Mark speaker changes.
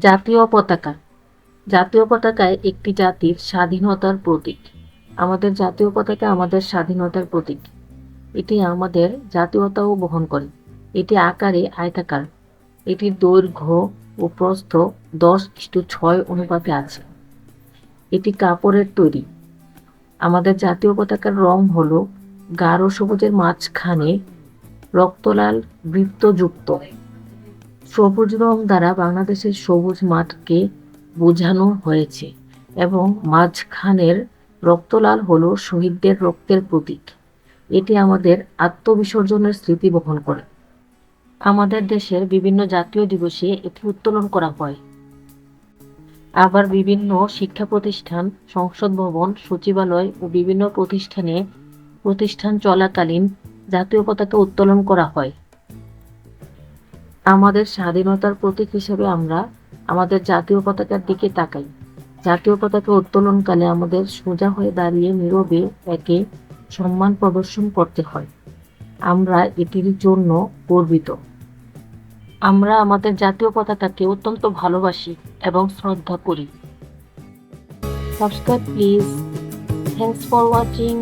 Speaker 1: জাতীয় পতাকা। জাতীয় পতাকায় একটি জাতির স্বাধীনতার প্রতীক। আমাদের জাতীয় পতাকা আমাদের স্বাধীনতার প্রতীক। এটি আমাদের জাতীয়তাও বহন করে। এটি আকারে আয়তাকার। এটির দৈর্ঘ্য ও প্রস্থ 10:6 অনুপাতে আছে। এটি কাপড়ের তৈরি। আমাদের জাতীয় পতাকার রং হলো গাঢ় সবুজের মাঝখানে রক্তলাল বৃত্তযুক্ত। সবুজ রং দ্বারা বাংলাদেশের সবুজ মাঠকে বোঝানো হয়েছে এবং মাঝখানের রক্তলাল হলো শহীদদের রক্তের প্রতীক। এটি আমাদের আত্মবিসর্জনের স্মৃতি বহন করে। আমাদের দেশের বিভিন্ন জাতীয় দিবসে এটি উত্তোলন করা হয়। আবার বিভিন্ন শিক্ষা প্রতিষ্ঠান, সংসদ ভবন, সচিবালয় ও বিভিন্ন প্রতিষ্ঠান চলাকালীন জাতীয় পতাকা উত্তোলন করা হয়। আমাদের স্বাধীনতার প্রতীক হিসেবে আমরা আমাদের জাতীয় পতাকার দিকে তাকাই। জাতীয় পতাকা উত্তোলনকালে আমাদের সোজা হয়ে দাঁড়িয়ে নীরবে একে সম্মান প্রদর্শন করতে হয়। আমরা এটির জন্য গর্বিত। আমরা আমাদের জাতীয় পতাকাকে অত্যন্ত ভালোবাসি এবং শ্রদ্ধা করি। Subscribe please. Thanks for watching.